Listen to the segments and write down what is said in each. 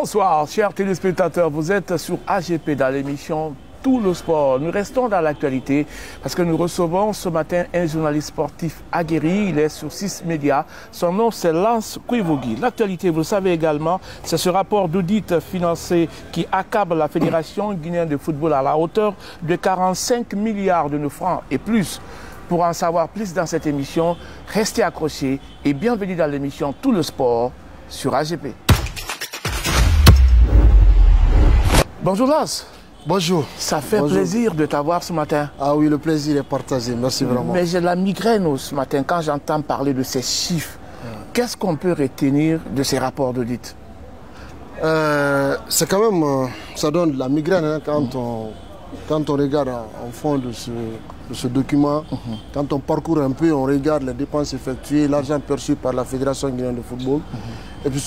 Bonsoir, chers téléspectateurs. Vous êtes sur AGP dans l'émission Tout le sport. Nous restons dans l'actualité parce que nous recevons ce matin un journaliste sportif aguerri. Il est sur 6 médias. Son nom, c'est Lance Kouivogui. L'actualité, vous le savez également, c'est ce rapport d'audit financier qui accable la Fédération guinéenne de football à la hauteur de 45 milliards de francs et plus. Pour en savoir plus dans cette émission, restez accrochés et bienvenue dans l'émission Tout le sport sur AGP. Bonjour Lance. Bonjour. Ça fait plaisir de t'avoir ce matin. Ah oui, le plaisir est partagé. Merci vraiment. Mais j'ai la migraine ce matin quand j'entends parler de ces chiffres. Qu'est-ce qu'on peut retenir de ces rapports d'audit? C'est quand même, ça donne de la migraine hein, quand on regarde en fond de ce document. Quand on parcourt un peu, on regarde les dépenses effectuées, l'argent perçu par la Fédération guinéenne de football. Et puis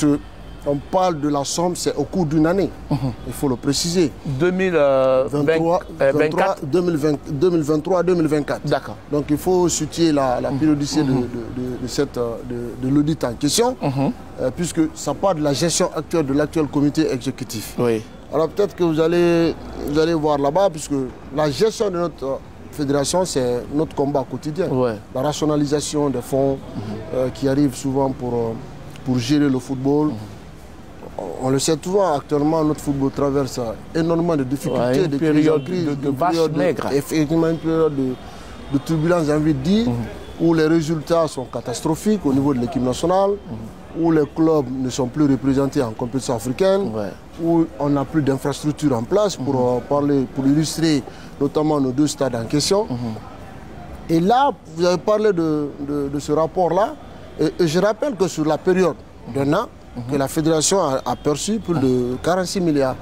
on parle de la somme, c'est au cours d'une année. Il faut le préciser. 2023-2024. D'accord. Donc il faut situer la périodicité de l'audit en question, puisque ça part de la gestion actuelle de l'actuel comité exécutif. Oui. Alors peut-être que vous allez voir là-bas, puisque la gestion de notre fédération, c'est notre combat quotidien. Ouais. La rationalisation des fonds qui arrivent souvent pour gérer le football. On le sait souvent, actuellement, notre football traverse énormément de difficultés, une période de vache maigre. Effectivement, une période de turbulence, j'ai envie de dire, où les résultats sont catastrophiques au niveau de l'équipe nationale, où les clubs ne sont plus représentés en compétition africaine, où on n'a plus d'infrastructures en place pour illustrer notamment nos deux stades en question. Et là, vous avez parlé de ce rapport-là, et je rappelle que sur la période d'un an, que la fédération a perçu plus de 46 milliards.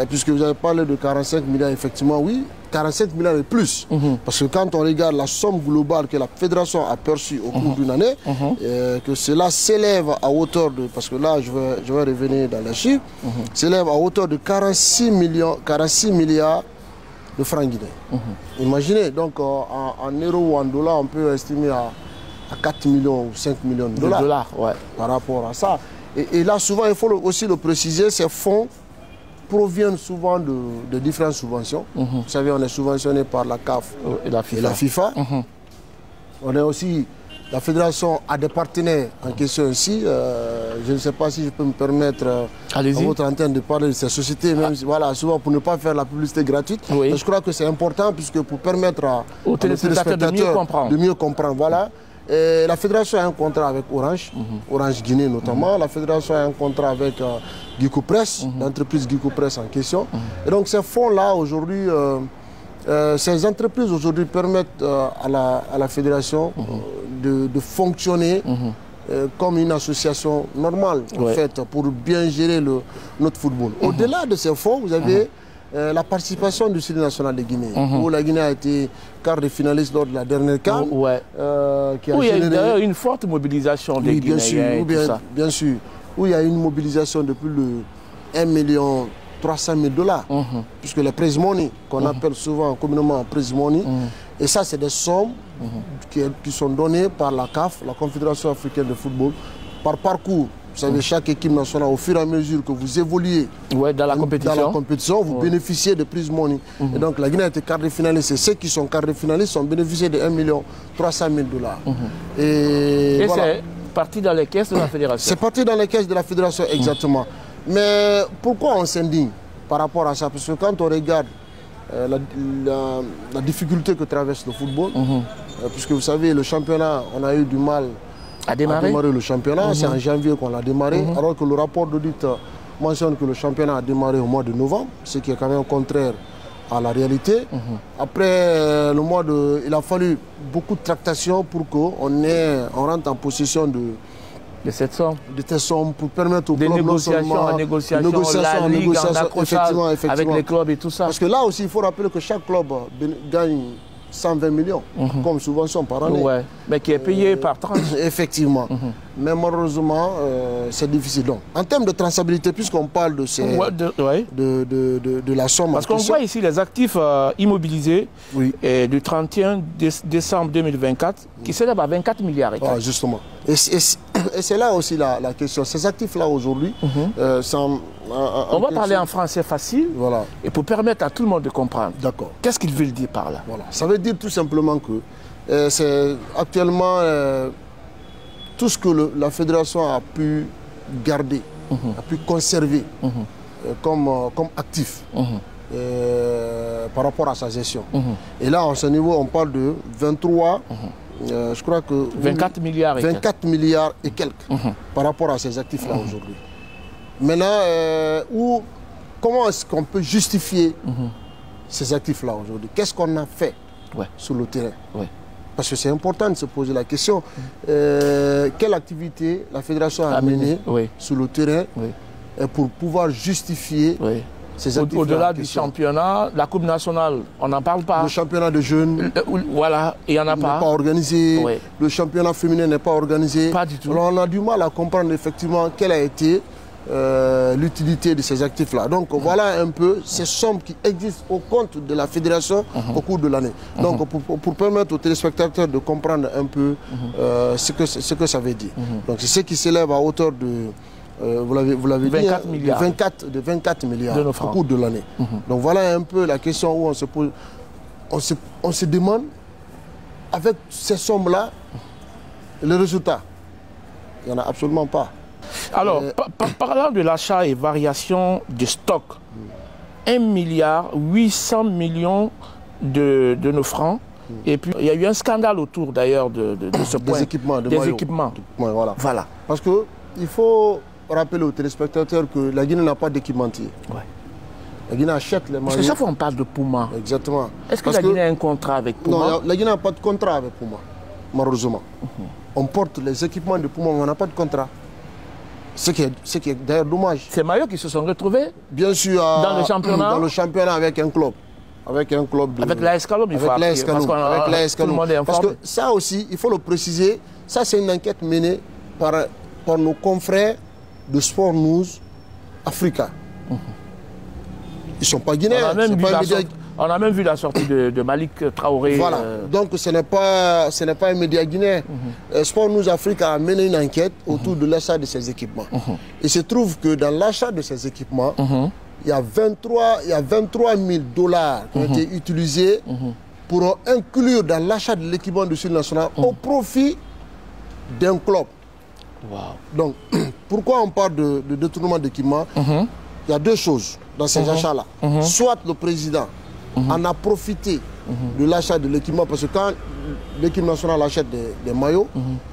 Puisque vous avez parlé de 45 milliards, effectivement, oui, 45 milliards et plus. Parce que quand on regarde la somme globale que la fédération a perçue au cours d'une année, que cela s'élève à hauteur de, parce que là, je vais revenir dans les chiffres, s'élève à hauteur de 46 milliards de francs guinéens. Imaginez, donc en euros ou en dollars, on peut estimer à 4 millions ou 5 millions de dollars par rapport à ça. Et là, souvent, il faut aussi le préciser, ces fonds proviennent souvent de différentes subventions. Vous savez, on est subventionné par la CAF et la FIFA. On est aussi, la fédération a des partenaires en question ici. Je ne sais pas si je peux me permettre à votre antenne de parler de ces sociétés, même voilà, souvent pour ne pas faire la publicité gratuite. Mais je crois que c'est important, puisque pour permettre aux téléspectateurs de mieux comprendre. Voilà. Et la fédération a un contrat avec Orange, Orange Guinée notamment. La fédération a un contrat avec Guico Press, l'entreprise Guico Press en question. Et donc ces fonds-là, aujourd'hui, ces entreprises aujourd'hui permettent à la fédération de fonctionner comme une association normale, en fait, pour bien gérer notre football. Au-delà de ces fonds, vous avez la participation du Série national de Guinée, où la Guinée a été quart de finaliste lors de la dernière CAN. Qui a il y a d'ailleurs une forte mobilisation des Guinéens. Bien sûr, où il y a une mobilisation de plus de 1 300 000 $, puisque les prize money, qu'on appelle souvent communément prize money, et ça c'est des sommes qui sont données par la CAF, la Confédération africaine de football, par parcours. Vous savez, chaque équipe nationale, au fur et à mesure que vous évoluez dans la compétition, vous bénéficiez de prize money. Et donc la Guinée a été quart de finaliste, et ceux qui sont quart de finalistes ont bénéficié de 1 300 000 $. Et voilà. C'est parti dans les caisses de la fédération. C'est parti dans les caisses de la fédération, exactement. Mais pourquoi on s'indigne par rapport à ça? Parce que quand on regarde la difficulté que traverse le football, puisque vous savez, le championnat, on a eu du mal à démarrer le championnat. C'est en janvier qu'on l'a démarré, alors que le rapport d'audit mentionne que le championnat a démarré au mois de novembre, ce qui est quand même contraire à la réalité. Après le mois il a fallu beaucoup de tractations pour qu'on rentre en possession de cette somme pour permettre aux clubs négociations, la ligue, avec les clubs et tout ça. Parce que là aussi, il faut rappeler que chaque club gagne 120 millions comme subvention par année. Mais qui est payé par tranche. Effectivement. Mais malheureusement, c'est difficile. Donc, en termes de traçabilité, puisqu'on parle de la somme... Parce qu'on voit ici les actifs immobilisés du 31 décembre 2024 qui s'élèvent à 24 milliards. Justement. Et et c'est là aussi la question. Ces actifs-là aujourd'hui, on va parler en français facile, voilà. Et pour permettre à tout le monde de comprendre. D'accord. Qu'est-ce qu'il veut dire par là? Voilà. Ça veut dire tout simplement que c'est actuellement tout ce que la fédération a pu garder, a pu conserver comme actif. Par rapport à sa gestion. Et là, à ce niveau, on parle de 23, je crois que... 24 milliards et 24 milliards et quelques par rapport à ces actifs-là aujourd'hui. Maintenant, comment est-ce qu'on peut justifier ces actifs-là aujourd'hui? Qu'est-ce qu'on a fait sur le terrain? Parce que c'est important de se poser la question. Quelle activité la fédération a menée sur le terrain pour pouvoir justifier au-delà du championnat, la Coupe nationale, on n'en parle pas. Le championnat de jeunes, voilà, il n'y en a pas. N'est pas organisé. Le championnat féminin n'est pas organisé. Pas du tout. Alors on a du mal à comprendre effectivement quelle a été l'utilité de ces actifs-là. Donc voilà un peu ces sommes qui existent au compte de la fédération au cours de l'année. Donc pour permettre aux téléspectateurs de comprendre un peu ce que ça veut dire. Donc c'est ce qui s'élève à hauteur de... vous l'avez dit, de 24 milliards au cours de l'année. Donc voilà un peu la question où on se pose, on se demande, avec ces sommes-là, le résultat, il n'y en a absolument pas. Alors, parlant de l'achat et variation de stock, 1 milliard 800 millions de nos francs. Et puis, il y a eu un scandale autour d'ailleurs de ce point. Des équipements. Voilà. Parce qu'il faut rappeler aux téléspectateurs que la Guinée n'a pas d'équipementier. La Guinée achète les maillots. Parce que chaque fois on parle de Puma. Exactement. Est-ce que la Guinée a un contrat avec Puma? Non, la Guinée n'a pas de contrat avec Puma, malheureusement. On porte les équipements de Puma, mais on n'a pas de contrat. Ce qui est d'ailleurs dommage. Ces maillots qui se sont retrouvés bien sûr dans le championnat. Dans le championnat avec un club. Avec un club de... Avec l'AS Kaloum, il faut appuyer, parce que tout le monde est informé. Parce que ça aussi, il faut le préciser, ça c'est une enquête menée par nos confrères de Sport News Africa. Ils ne sont pas guinéens. On a même vu la sortie de Malik Traoré. Voilà. Donc ce n'est pas un média guinéen. Sport News Africa a mené une enquête autour de l'achat de ces équipements. Il se trouve que dans l'achat de ces équipements, il y a 23 000 $ qui ont été utilisés pour inclure dans l'achat de l'équipement du Sud national au profit d'un club. Donc, pourquoi on parle de détournement d'équipement? Il y a deux choses dans ces achats-là. Soit le président en a profité de l'achat de l'équipement, parce que quand l'équipe nationale achète des maillots,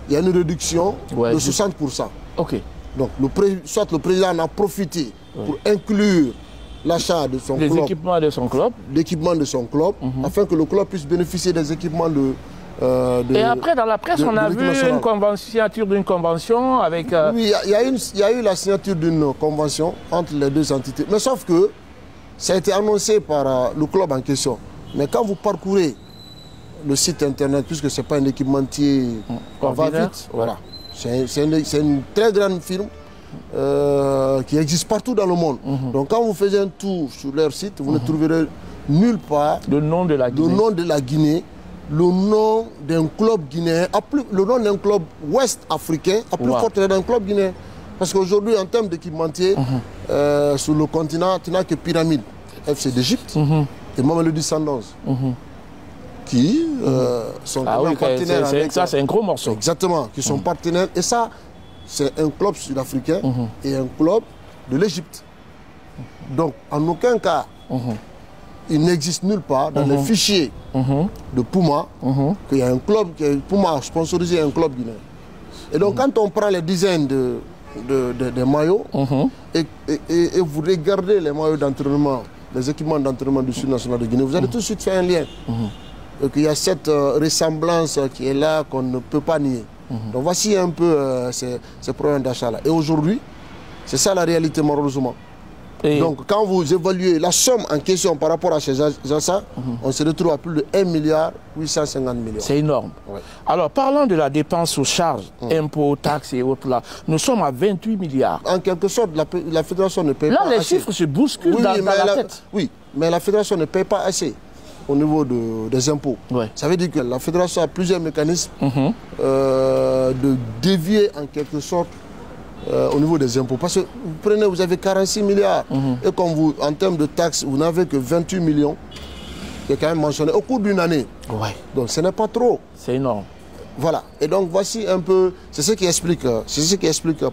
il y a une réduction de 60%. Donc, soit le président en a profité pour inclure l'achat de son club, l'équipement de son club, afin que le club puisse bénéficier des équipements et après, dans la presse, on a vu une signature d'une convention avec... Oui, il y a eu la signature d'une convention entre les deux entités. Mais sauf que ça a été annoncé par le club en question. Mais quand vous parcourez le site internet, puisque ce n'est pas un équipementier, on va vite. Voilà. C'est une très grande firme qui existe partout dans le monde. Donc quand vous faites un tour sur leur site, vous ne trouverez nulle part le nom de la Guinée, le nom d'un club guinéen, le nom d'un club ouest africain, à plus forte d'un club guinéen. Parce qu'aujourd'hui, en termes d'équipementier, sur le continent, tu n'as que Pyramide, FC d'Égypte, et Mamelodi Sundowns, qui sont partenaires avec... Ça, c'est un gros morceau. Exactement, qui sont partenaires. Et ça, c'est un club sud-africain et un club de l'Égypte. Donc, en aucun cas, il n'existe nulle part dans les fichiers de Puma qu'il y a un club, Puma a sponsorisé un club guinéen. Et donc, quand on prend les dizaines de maillots et vous regardez les maillots d'entraînement, les équipements d'entraînement du Sud national de Guinée, vous allez tout de suite faire un lien. Et qu'il y a cette ressemblance qui est là qu'on ne peut pas nier. Donc voici un peu ces problèmes d'achat-là. Et aujourd'hui, c'est ça la réalité malheureusement. Donc quand vous évaluez la somme en question par rapport à ces achats, on se retrouve à plus de 1 milliard 850 millions. C'est énorme. Alors parlant de la dépense aux charges, impôts, taxes et autres là, nous sommes à 28 milliards. En quelque sorte, la fédération ne paye pas assez. Là, les chiffres se bousculent dans la tête. Oui, mais la fédération ne paye pas assez. au niveau des impôts. Ouais. Ça veut dire que la fédération a plusieurs mécanismes de dévier en quelque sorte au niveau des impôts. Parce que vous prenez, vous avez 46 milliards et comme vous, en termes de taxes, vous n'avez que 28 millions qui est quand même mentionné au cours d'une année. Ouais. Donc ce n'est pas trop. C'est énorme. Voilà. Et donc voici un peu, c'est ce qui explique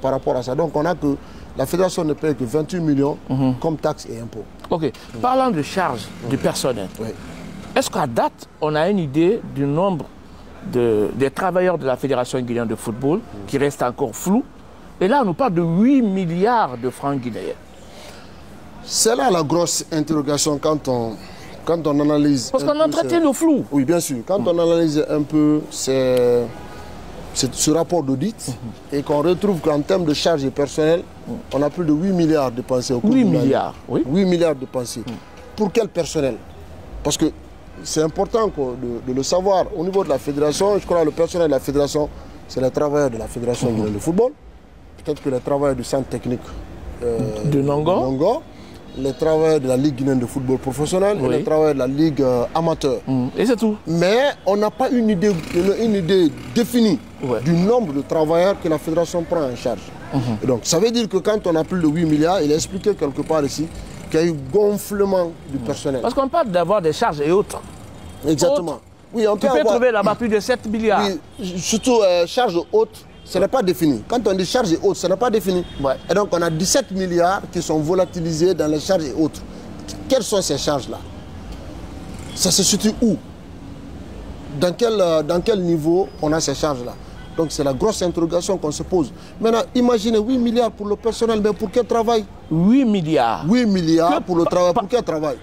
par rapport à ça. Donc on a que la fédération ne paye que 28 millions comme taxes et impôts. Ok. Parlant de charges du personnel, est-ce qu'à date, on a une idée du nombre des travailleurs de la Fédération guinéenne de football qui reste encore flou? Et là, on nous parle de 8 milliards de francs guinéens. C'est là la grosse interrogation quand on analyse. Parce qu'on entretient le flou. Oui, bien sûr. Quand on analyse un peu ce rapport d'audit et qu'on retrouve qu'en termes de charges et personnel, on a plus de 8 milliards dépensés au cours 8 milliards, oui. 8 milliards dépensés. Pour quel personnel? Parce que c'est important de le savoir. Au niveau de la fédération, je crois que le personnel de la fédération, c'est les travailleurs de la Fédération guinéenne de football. Peut-être que les travailleurs du centre technique de Nongo. Les travailleurs de la Ligue guinéenne de football professionnel et les travailleurs de la Ligue amateur. Et c'est tout. Mais on n'a pas une idée définie du nombre de travailleurs que la fédération prend en charge. Et donc ça veut dire que quand on a plus de 8 milliards, il est expliqué quelque part ici qu'il y a eu gonflement du personnel. Parce qu'on parle d'avoir des charges et autres. Exactement. Oui, on peut trouver là-bas plus de 7 milliards. Oui, surtout charges hautes. Ce n'est pas défini. Quand on dit charges et autres, ce n'est pas défini. Ouais. Et donc on a 17 milliards qui sont volatilisés dans les charges et autres. Quelles sont ces charges-là? Ça se situe où? Dans quel niveau on a ces charges-là? Donc c'est la grosse interrogation qu'on se pose. Maintenant, imaginez 8 milliards pour le personnel, mais pour quel travail? 8 milliards. 8 milliards pour le travail. Pour quel travail?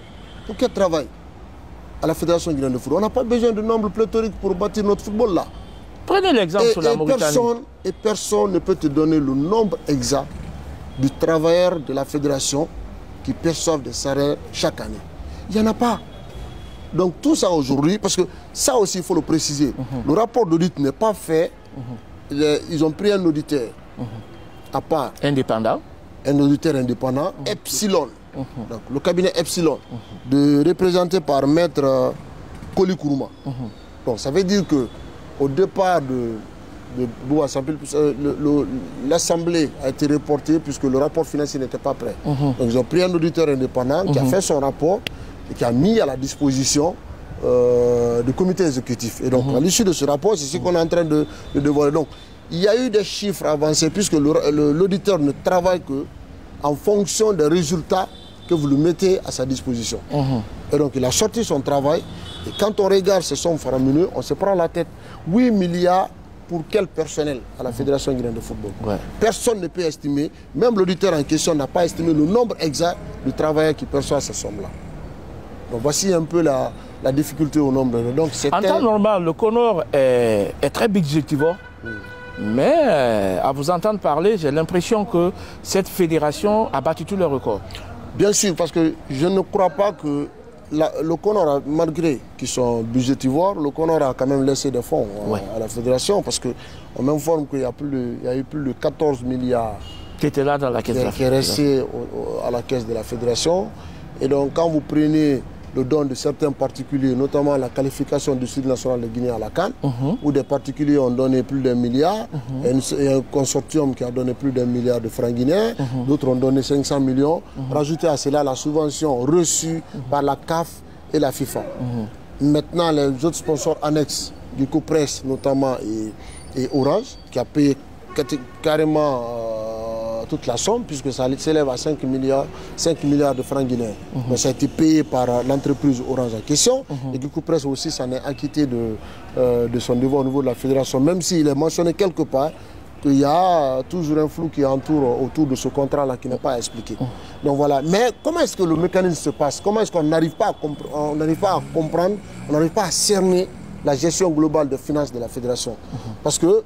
Pour quel travail? À la Fédération guinéenne de football. On n'a pas besoin de nombre pléthorique pour bâtir notre football là. Prenez l'exemple sur la Mauritanie. Personne ne peut te donner le nombre exact du travailleur de la fédération qui perçoivent des salaires chaque année. Il n'y en a pas. Donc tout ça aujourd'hui, parce que ça aussi il faut le préciser, le rapport d'audit n'est pas fait, ils ont pris un auditeur à part. Indépendant. Un auditeur indépendant, Epsilon. Donc, le cabinet Epsilon, représenté par Maître Koli Kourouma. Donc ça veut dire que au départ de Bouassampil, l'Assemblée a été reportée puisque le rapport financier n'était pas prêt. Donc ils ont pris un auditeur indépendant qui a fait son rapport et qui a mis à la disposition du comité exécutif. Et donc à l'issue de ce rapport, c'est ce qu'on est en train de dévoiler. Donc il y a eu des chiffres avancés puisque l'auditeur ne travaille que en fonction des résultats que vous lui mettez à sa disposition. Et donc il a sorti son travail. Et quand on regarde ces sommes faramineuses, on se prend la tête. 8 milliards pour quel personnel à la Fédération guinéenne de football? Personne ne peut estimer, même l'auditeur en question n'a pas estimé le nombre exact de travailleurs qui perçoivent ces sommes-là. Donc voici un peu la difficulté au nombre. Donc, en temps normal, le CONOR est très budgétivore. Mais à vous entendre parler, j'ai l'impression que cette fédération a battu tous les records. Bien sûr, parce que je ne crois pas que le CONOR, malgré qu'ils sont budgétivores, le CONOR a quand même laissé des fonds à la fédération parce qu'on m'informe qu'il y a eu plus de 14 milliards qui étaient là dans la caisse de la fédération. Qui est resté à la caisse de la fédération. Et donc quand vous prenez le don de certains particuliers, notamment la qualification du Sud national de Guinée à la CAN, où des particuliers ont donné plus d'1 milliard, et un consortium qui a donné plus d'1 milliard de francs guinéens, d'autres ont donné 500 millions, rajoutez à cela la subvention reçue par la CAF et la FIFA. Maintenant, les autres sponsors annexes du Copress, notamment, et Orange, qui a payé carrément toute la somme, puisque ça s'élève à 5 milliards de francs guinéens. Donc ça a été payé par l'entreprise Orange en question. Et du coup, Presse aussi s'en est acquitté de son devoir au niveau de la fédération, même s'il est mentionné quelque part qu'il y a toujours un flou qui entoure autour de ce contrat-là qui n'est pas expliqué. Donc voilà. Mais comment est-ce que le mécanisme se passe? Comment est-ce qu'on n'arrive pas à comprendre, on n'arrive pas à cerner la gestion globale des finances de la fédération? Parce que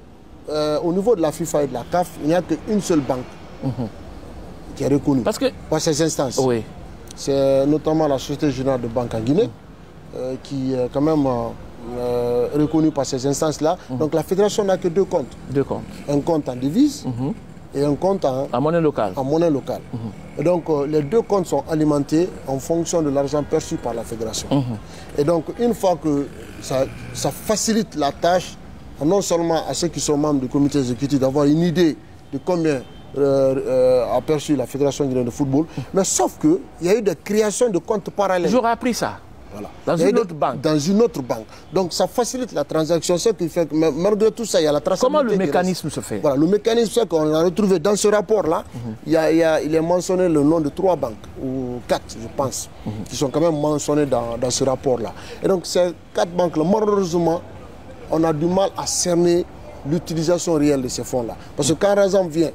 au niveau de la FIFA et de la CAF, il n'y a qu'une seule banque qui est reconnue par ces instances. C'est notamment la Société Générale de Banque en Guinée qui est quand même reconnue par ces instances-là. Donc la fédération n'a que deux comptes. Un compte en devise et un compte en monnaie locale. Et donc, les deux comptes sont alimentés en fonction de l'argent perçu par la fédération. Et donc, une fois que ça facilite la tâche, non seulement à ceux qui sont membres du comité exécutif d'avoir une idée de combien a perçu la Fédération guinéenne de football, mais sauf qu'il y a eu des créations de comptes parallèles. J'aurais appris ça. Voilà. Dans une autre banque. Dans une autre banque. Donc ça facilite la transaction, ce qui fait que malgré tout ça, il y a la traçabilité. Comment le mécanisme se fait? Voilà, le mécanisme, c'est qu'on a retrouvé dans ce rapport-là, il est mentionné le nom de 3 banques, ou 4 je pense, qui sont quand même mentionnées dans ce rapport-là. Et donc ces 4 banques-là, malheureusement, on a du mal à cerner l'utilisation réelle de ces fonds-là. Parce que quand l'argent vient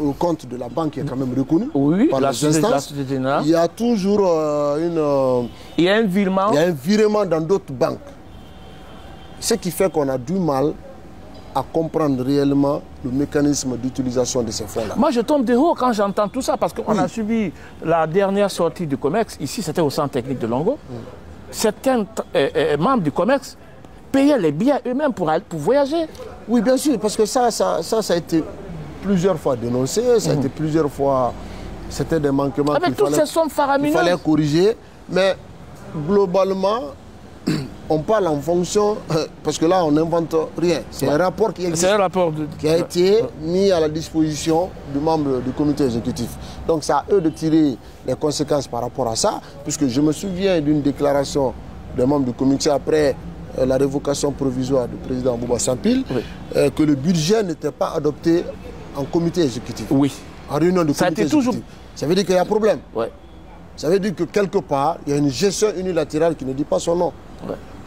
au compte de la banque qui est quand même reconnue par les instances, il y a toujours il y a un virement. Il y a un virement dans d'autres banques. Ce qui fait qu'on a du mal à comprendre réellement le mécanisme d'utilisation de ces fonds-là. Moi, je tombe de haut quand j'entends tout ça, parce qu'on a subi la dernière sortie du COMEX. Ici, c'était au centre technique de Longo. Certains membres du COMEX payaient les billets eux-mêmes pour voyager. Oui, bien sûr, parce que ça a été plusieurs fois dénoncé, ça a été plusieurs fois, c'était des manquements qu'il fallait corriger, mais globalement, on parle en fonction, parce que là on n'invente rien, c'est un rapport qui existe, qui a été mis à la disposition du membre du comité exécutif. Donc c'est à eux de tirer les conséquences par rapport à ça, puisque je me souviens d'une déclaration des membres du comité après la révocation provisoire du président Bouba Sampil, que le budget n'était pas adopté en comité exécutif. Oui. En réunion de comité exécutif. Ça veut dire qu'il y a problème. Ça veut dire que quelque part, il y a une gestion unilatérale qui ne dit pas son nom.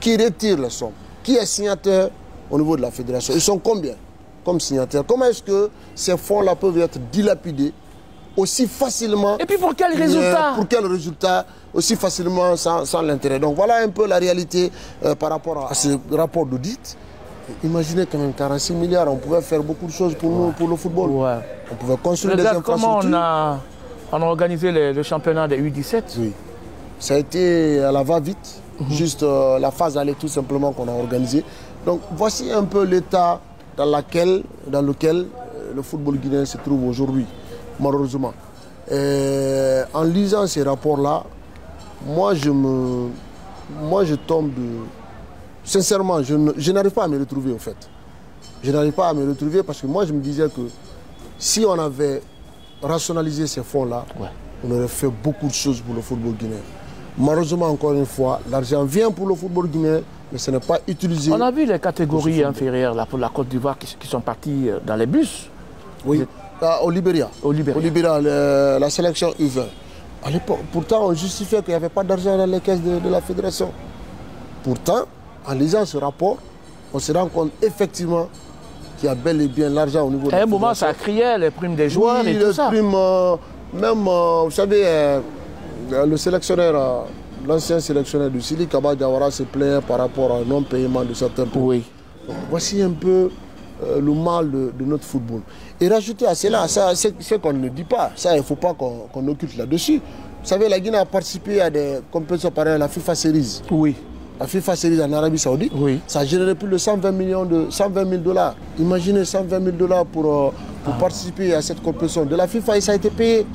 Qui retire les sommes? Qui est signataire au niveau de la fédération? Ils sont combien comme signataires? Comment est-ce que ces fonds-là peuvent être dilapidés aussi facilement? Et puis pour quel résultat? Pour quel résultat? Aussi facilement sans l'intérêt. Donc voilà un peu la réalité par rapport à ce rapport d'audit. Imaginez quand même 46 milliards, on pouvait faire beaucoup de choses pour nous, pour le football. On pouvait construire des infrastructures. Comment on a organisé le championnat des U17? Oui. Ça a été à la va-vite, juste la phase aller tout simplement qu'on a organisée. Donc voici un peu l'état dans lequel le football guinéen se trouve aujourd'hui, malheureusement. Et en lisant ces rapports-là, moi je tombe de... Sincèrement, je n'arrive pas à me retrouver au fait. Je n'arrive pas à me retrouver parce que moi je me disais que si on avait rationalisé ces fonds-là, on aurait fait beaucoup de choses pour le football guinéen. Malheureusement, encore une fois, l'argent vient pour le football guinéen, mais ce n'est pas utilisé. On a vu les catégories inférieures là, pour la Côte d'Ivoire qui sont partis dans les bus. Oui, au Libéria. Au Libéria, la sélection U20. À l'époque, pourtant, on justifiait qu'il n'y avait pas d'argent dans les caisses de la fédération. Pourtant, en lisant ce rapport, on se rend compte effectivement qu'il y a bel et bien l'argent au niveau de la fédération. À un moment, ça criait les primes des joueurs et tout ça. Oui, les primes, même, vous savez, le sélectionneur, l'ancien sélectionneur du Sili, Kaba Diawara, se plaint par rapport au non-paiement de certains primes. Oui. Donc, voici un peu le mal de notre football. Et rajouter à cela, c'est qu'on ne dit pas, ça il ne faut pas qu'on occulte là-dessus. Vous savez, la Guinée a participé à des compétitions pareilles à la FIFA Series. Oui. La FIFA Series en Arabie Saoudite, ça a généré plus de 120 000 $. Imaginez 120 000 $ pour participer à cette compétition de la FIFA et ça a été payé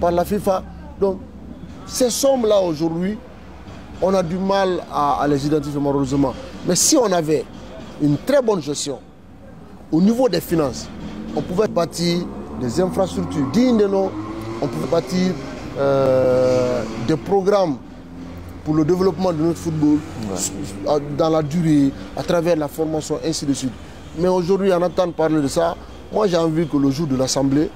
par la FIFA. Donc, ces sommes-là aujourd'hui, on a du mal à les identifier malheureusement. Mais si on avait une très bonne gestion au niveau des finances, on pouvait bâtir des infrastructures dignes de nom, on pouvait bâtir des programmes pour le développement de notre football dans la durée, à travers la formation, ainsi de suite. Mais aujourd'hui, en entendant parler de ça, moi j'ai envie que le jour de l'Assemblée,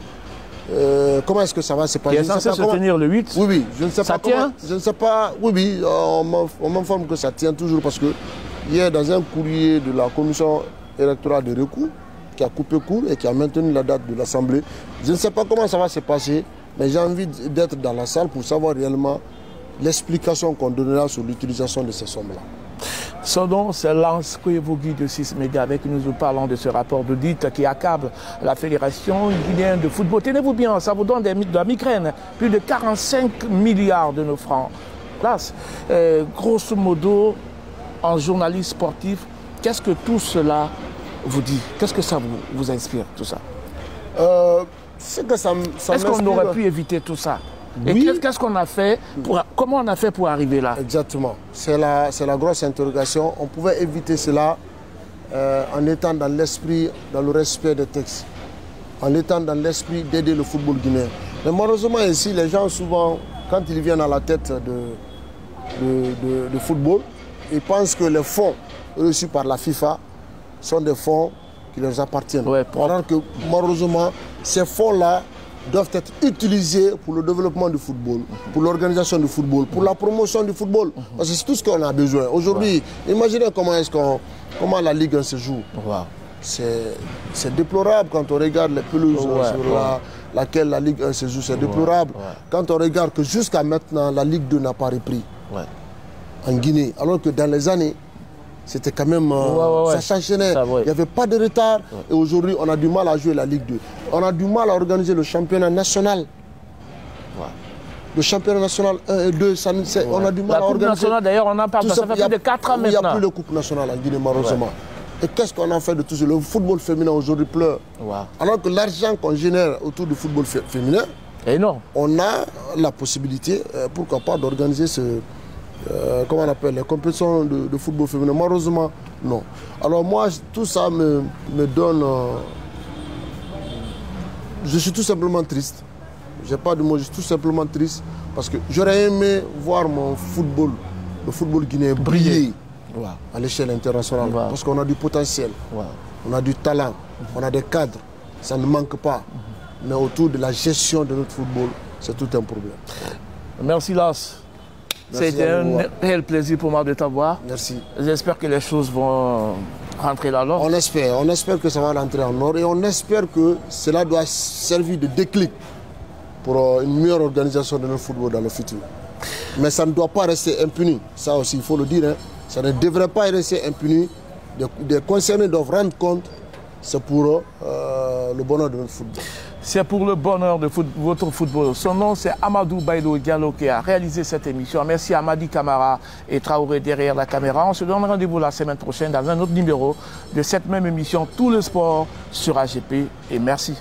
comment est-ce que ça va se passer? Il est censé se tenir le 8. Oui, je ne sais ça pas tient? Je ne sais pas, on m'informe que ça tient toujours parce que hier, dans un courrier de la commission électorale de recours, qui a coupé court et qui a maintenu la date de l'Assemblée, je ne sais pas comment ça va se passer, mais j'ai envie d'être dans la salle pour savoir réellement l'explication qu'on donnera sur l'utilisation de ces sommes-là. Son nom, c'est Lance Koyevogui de 6 Médias. Avec nous parlons de ce rapport d'audit qui accable la Fédération guinéenne de football. Tenez-vous bien, ça vous donne de la migraine. Plus de 45 milliards de nos francs. Place. Grosso modo, en journaliste sportif, qu'est-ce que tout cela vous dit? Qu'est-ce que ça vous inspire, tout ça? C'est que ça Est-ce qu'on aurait pu éviter tout ça? Oui. Et qu'est-ce qu'on a fait comment on a fait pour arriver là? Exactement. C'est la grosse interrogation. On pouvait éviter cela en étant dans l'esprit, dans le respect des textes, en étant dans l'esprit d'aider le football guinéen. Mais malheureusement ici, les gens souvent, quand ils viennent à la tête de football, ils pensent que les fonds reçus par la FIFA sont des fonds qui leur appartiennent. Ouais, alors que malheureusement, ces fonds-là doivent être utilisés pour le développement du football, pour l'organisation du football, pour la promotion du football. Parce que c'est tout ce qu'on a besoin. Aujourd'hui, imaginez comment la Ligue 1 se joue. Wow. C'est déplorable quand on regarde les pelouses sur laquelle la Ligue 1 se joue. C'est déplorable quand on regarde que jusqu'à maintenant, la Ligue 2 n'a pas repris en Guinée. Alors que dans les années, c'était quand même... ça s'enchaînait. Il n'y avait pas de retard. Et aujourd'hui, on a du mal à jouer la Ligue 2. On a du mal à organiser le championnat national. Le championnat national 1 et 2, on a du mal à organiser. La Coupe nationale, d'ailleurs, on en parle. Ça fait plus de 4 ans maintenant. Il n'y a plus de Coupe nationale en Guinée, malheureusement. Et qu'est-ce qu'on a fait de tout ça? Le football féminin aujourd'hui pleure. Alors que l'argent qu'on génère autour du football féminin, on a la possibilité, pourquoi pas, d'organiser comment on appelle, les compétitions de football féminin. Malheureusement, non. Alors moi, tout ça me donne... je suis tout simplement triste. Je n'ai pas de mots, je suis tout simplement triste parce que j'aurais aimé voir mon football, le football guinéen briller à l'échelle internationale. Parce qu'on a du potentiel, on a du talent, on a des cadres, ça ne manque pas. Mais autour de la gestion de notre football, c'est tout un problème. Merci Lars. C'était un réel plaisir pour moi de t'avoir. Merci. J'espère que les choses vont rentrer dans l'ordre. On espère que ça va rentrer en ordre et on espère que cela doit servir de déclic pour une meilleure organisation de notre football dans le futur. Mais ça ne doit pas rester impuni. Ça aussi, il faut le dire. Ça ne devrait pas rester impuni. Les concernés doivent rendre compte. C'est pour le bonheur de notre football. C'est pour le bonheur de votre football. Son nom, c'est Amadou Baïlo Diallo qui a réalisé cette émission. Merci à Amadi Camara et Traoré derrière la caméra. On se donne rendez-vous la semaine prochaine dans un autre numéro de cette même émission, Tout le sport sur AGP. Et merci.